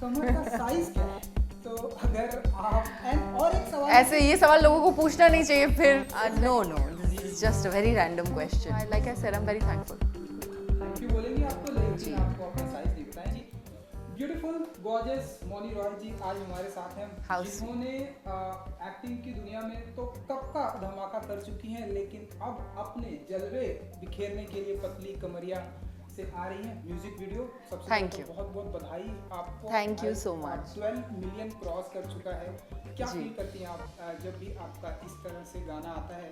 कमर का साइज क्या है? तो अगर आप और एक सवाल ऐसे ये सवाल लोगों को पूछना नहीं चाहिए फिर. No this is just a very random question. Like I said I am very thankful. Thank you बोलेंगे आपको, लेकिन आपको अपना साइज नहीं बताएंगे. ब्यूटीफुल गॉर्जियस मौनी रॉय जी आज हमारे साथ हैं, जिन्होंने एक्टिंग की दुनिया में तो कब का धमाका कर चुकी हैं, लेकिन अब अपने जलवे बिखेरने के लिए पतली कमरिया से आ रही हैं. म्यूजिक वीडियो सबसे Thank पहले you. बहुत बहुत बधाई आपको. Thank you so much. 12 million cross कर चुका है. क्या जी. फील करती हैं आप जब भी आपका इस तरह से गाना आता है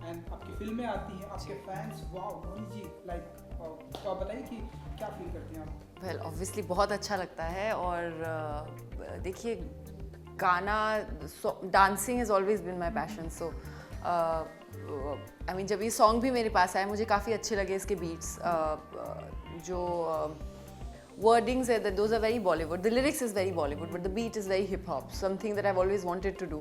एंड आपकी फिल्में आती हैं, आपके फैंस वाओ मौनी जी लाइक, तो आप बताइए कि क्या फील करती हैं आप? वेल ऑब्वियसली बहुत अच्छा लगता है. और देखिए गाना dancing is always been my passion. So I mean जब ये सॉन्ग भी मेरे पास आया मुझे काफ़ी अच्छे लगे इसके बीट्स. जो wordings है those are very Bollywood. The lyrics is very Bollywood but the beat is very hip hop, something that I've always wanted to do.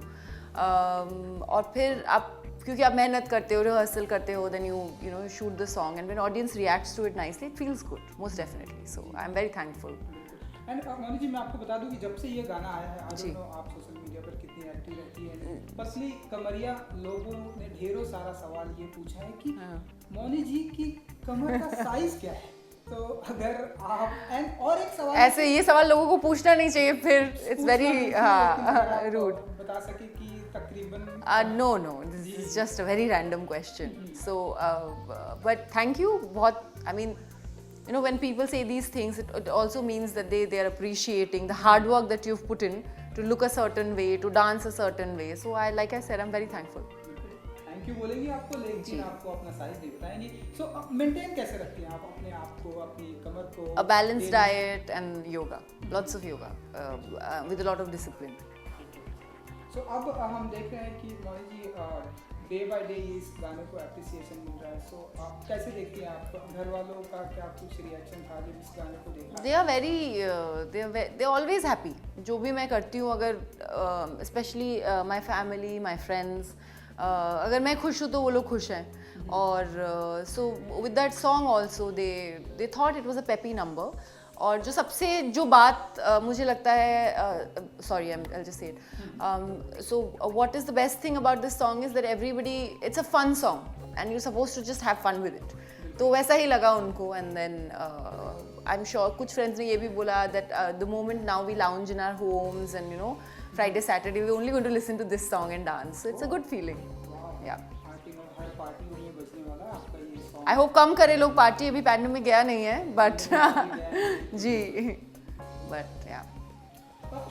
और फिर आप क्योंकि आप मेहनत करते हो, रिहर्सल करते हो, then you know you shoot the song and when audience reacts to it nicely it feels good most definitely. So I'm very thankful. And Mouni ji मैं आपको बता दूं कि जब से ये गाना आया है, आई डोंट नो आप सोशल मीडिया पर कितनी एक्टिव रहती है, पतली कमरिया लोगों ने ढेरों सारा सवाल ये पूछा है कि मौनी जी की कमर का साइज क्या है? तो अगर आप और एक सवाल ऐसे ये सवाल लोगों को पूछना नहीं चाहिए फिर. It's very rude. बता सके कि तकरीबन no this is just a very random question. So but thank you. बहुत I mean you know when people say these things it also means that they are appreciating the hard work that you've put in to look a certain way, to dance a certain way. So I like I said I'm very thankful. Thank you बोलेंगे आपको, लेकिन आपको अपना size नहीं बताएंगे. सो maintain कैसे रखती हैं आप अपने आप को, अपनी कमर को? A balanced diet and yoga, lots of yoga, with a lot of discipline. सो अब हम देख रहे हैं कि मौनी जी डे बाय डे इस गाने को एप्रिसिएशन मिल रहा है. सो आप कैसे देखती हैं? आप घर वालों का क्या कुछ रिएक्शन था जब इस गाने को देखा? They are very they are always happy. जो भी मैं करती हूँ अगर especially my family, my friends, अगर मैं खुश हूँ तो वो लोग खुश हैं. और so with that song also they thought it was a peppy number. और जो सबसे जो बात मुझे लगता है sorry I'll just say it. So what is the best thing about this song is that everybody, it's a fun song and you're supposed to just have fun with it. तो वैसा ही लगा उनको. and then I'm sure कुछ friends ने ये भी बोला that the moment now we lounge in our homes and you know Friday Saturday we're only going to listen to this song and dance. So it's a good feeling. Yeah. Her party में बजने वाला आपका ये song. I hope कम करे लोग party. अभी pandemic गया नहीं है बट जी बट या.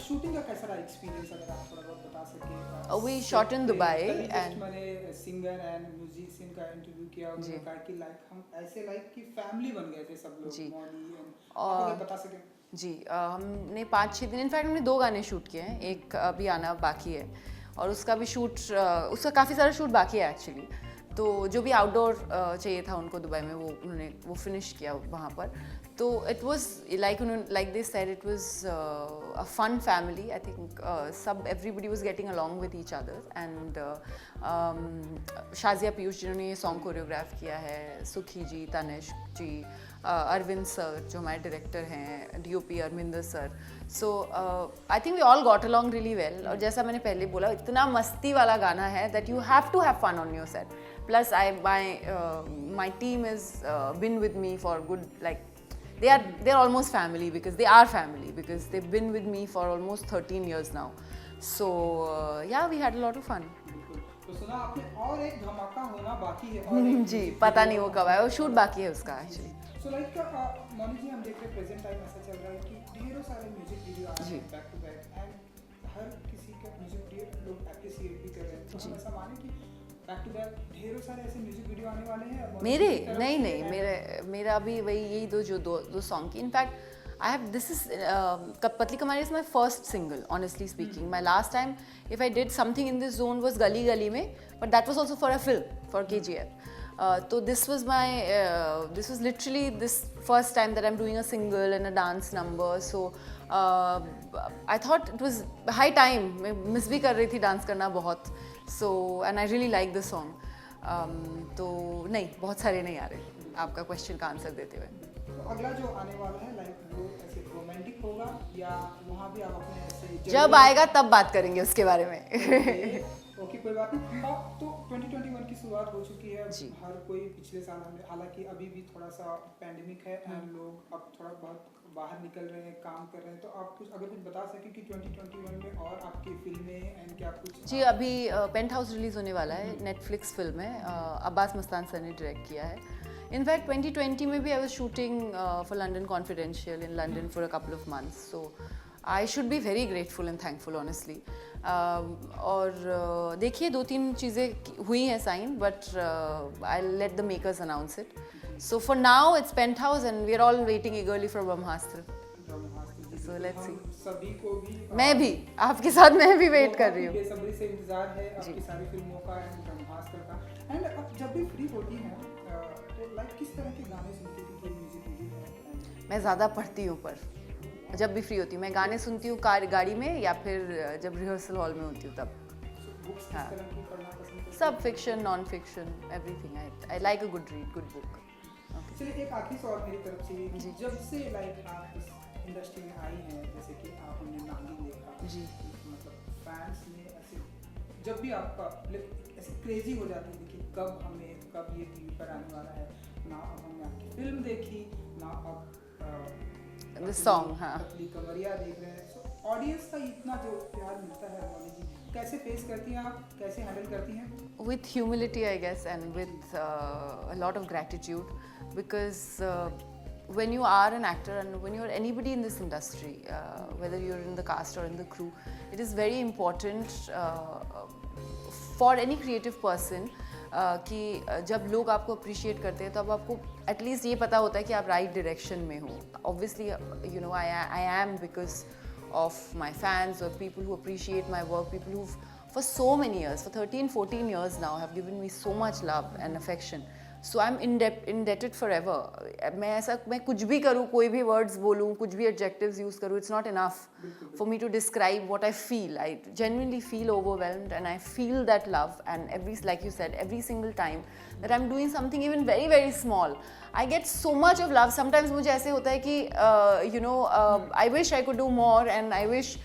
शूटिंग का कैसा रहा एक्सपीरियंस, अगर आप थोड़ा बहुत बता सके? We shot in Dubai and मैंने सिंगर एंड म्यूजिशियन का इंटरव्यू किया, उन्होंने कहा कि लाइक हम ऐसे लाइक कि फैमिली बन गए थे सब लोग. मौनी आप अगर बता सके. जी हमने 5-6 दिन इनफैक्ट हमने 2 गाने शूट किए हैं. एक अभी आना बाकी है और उसका भी शूट उसका काफ़ी सारा शूट बाकी है एक्चुअली. तो जो भी आउटडोर चाहिए था उनको दुबई में उन्होंने वो फिनिश किया वहाँ पर. तो it was like they said it was a fun family. I think सब everybody was getting along with each other. And Shazia Piyush जिन्होंने ये सॉन्ग कोरियोग्राफ किया है, सुखी जी, तनिष्क जी, अरविंद सर जो हमारे डायरेक्टर हैं, DOP Arvinder sir. So I think we all got along really well. और जैसा मैंने पहले बोला इतना मस्ती वाला गाना है that you have to have fun on your set. Plus my team has been with me for good, like they're almost family because they are family because they've been with me for almost 13 years now. So yeah, we had a lot of fun. तो सुना आपने और एक धमाका होना बाकी है. और जी पता नहीं वो कब आया, वो शूट बाकी है उसका एक्चुअली. सो लाइक मौनी जी हम देख रहे हैं प्रेजेंट टाइम ऐसा चल रहा है कि ढेरों सारे म्यूजिक वीडियो आ रहे हैं बैक टू बैक एंड हर किसी का म्यूजिक वीडियो लोग एप्रिशिएट भी कर रहे हैं. तो हम ऐसा माने कि बैक टू बैक ढेरों सारे ऐसे म्यूजिक वीडियो आने वाले हैं मेरे नहीं मेरा अभी वही यही दो सॉन्ग की. In fact I have this is Patli Kamari is my first single, honestly speaking. My last time if I did something in this zone was Gali Gali Mein, but that was also for a film for KGF. So this was literally this first time that I'm doing a single and a dance number. So I thought it was high time. मैं miss भी कर रही थी dance करना बहुत. So and I really like the song. तो नहीं बहुत सारे नहीं आ रहे आपका क्वेश्चन का आंसर देते हुए. तो अगला जो आने वाला है लाइक वो ऐसे रोमांटिक होगा या वहाँ भी आप अपने ऐसे जब आएगा तब बात करेंगे उसके बारे में। ओके कोई बात नहीं। अब तो 2021 की शुरुआत हो चुकी है। जी। हर कोई पिछले साल हालांकि अभी भी थोड़ा सा पैंडेमिक है एंड लोग अब थोड़ा बहुत बाहर निकल रहे हैं, काम कर रहे हैं, तो आप कुछ अगर कुछ बता सकें कि 2021 में और आपकी फिल्में एंड क्या कुछ। जी अभी पेंट हाउस रिलीज़ होने वाला है, नेटफ्लिक्स फिल्म है, अब्बास मस्तान सर ने डायरेक्ट किया है। इनफैक्ट 2020 में भी I was shooting for London Confidential in London for a couple of months, so I should be very grateful and thankful honestly. और देखिए 2-3 चीज़ें हुई हैं sign, but I let the makers announce it. So for now it's Penthouse and we are all waiting eagerly for Brahmastra. So let's see. सभी को भी मैं भी आपके साथ मैं भी वेट कर रही हूँ। बेसब्री से इंतजार है आपकी सारी फिल्मों का एंड ब्रह्मास्त्र का। एंड अब जब भी फ्री होती हैं तो लाइक किस तरह के गाने सुनती थी, कोई म्यूजिक वीडियो है? मैं ज़्यादा पढ़ती हूँ, पर जब भी फ्री होती हूँ मैं गाने सुनती हूँ गाड़ी में, या फिर जब रिहर्सल हॉल में होती हूँ तब। बुक्स किस तरह की पढ़ना पसंद करती हैं? सब fiction, non fiction, everything. I like a good read, good book. चलिए एक आखिरी सवाल मेरी तरफ से ये कि जी। जब से लाइक आप इस इंडस्ट्री में आई हैं, जैसे कि आपने नागिन देखा जी। मतलब फैंस ने ऐसे जब भी आपका ऐसे क्रेजी हो जाती थी कि कब ये टीवी पर आने वाला है, ना अब हमने आपकी फिल्म देखी, ना अब The song, हाँ। पतली कमरिया देख रहे हैं, सो ऑडियंस का इतना जो प्यार मिलता है मौली जी, कैसे फेस करती हैं आप, कैसे हैंडल करती हैं? With humility, I guess, and with a lot of gratitude, because when you are an actor and when you're anybody in this industry, whether you're in the cast or in the crew, it is very important for any creative person कि जब लोग आपको appreciate करते हैं तो अब आपको at least ये पता होता है कि आप राइट डायरेक्शन में हो। Obviously you know I am because of my fans or people who appreciate my work, people who've for so many years, for 13-14 years now, have given me so much love and affection. So I'm indebted forever. मैं कुछ भी करूँ, कोई भी words बोलूँ, कुछ भी adjectives use करूँ, it's not enough for me to describe what I feel. I genuinely feel overwhelmed and I feel that love, and like you said, every single time that I'm doing something even very, very small, I get so much of love. Sometimes मुझे ऐसे होता है कि I wish I could do more, and I wish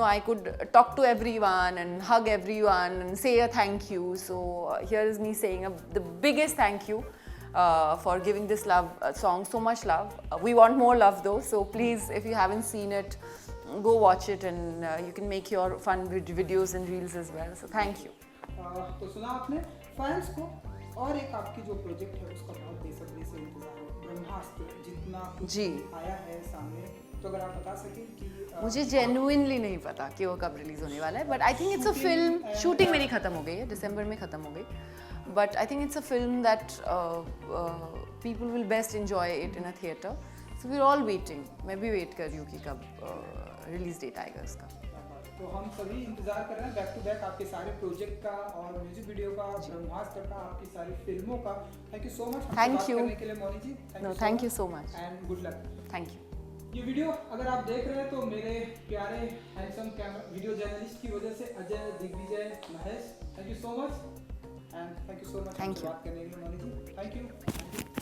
I could talk to everyone and hug everyone and say a thank you. So here is me saying the biggest thank you for giving this love song so much love. We want more love though, so please, if you haven't seen it, go watch it, and you can make your fun videos and reels as well. So thank you. तो सुना आपने fans को, और एक आपकी जो project है उसका बहुत बेसब्री से इंतजार है, ब्रह्मास्त्र, जितना कुछ जी आया है सामने, तो अगर आप बता सकें कि मुझे जेन्युइनली नहीं पता कि वो कब रिलीज होने वाला है, but I think it's a film. Shooting मेरी खत्म हो गई है, दिसंबर में खत्म हो गई, but I think it's a film that people will best enjoy it in a theatre. So we are all waiting, मैं भी वेट कर रही हूँ कि कब रिलीज डेट आएगा इसका। तो हम सभी इंतजार कर रहे हैं बैक टू बैक आपके सारे प्रोजेक्ट का और म्यूजिक वीडियो का, ब्रह्मास्त्र का, आपकी सारी फिल्मों का। Thank you so much thank you करने के लिए Mouli ji. Thank you so much and good luck. Thank you. ये वीडियो अगर आप देख रहे हैं तो मेरे प्यारे हैंडसम कैमरा वीडियो जर्नलिस्ट की वजह से Ajay, Digvijay, Mahesh, thank you so much and thank you so much बात करने के लिए मौली जी। Thank you.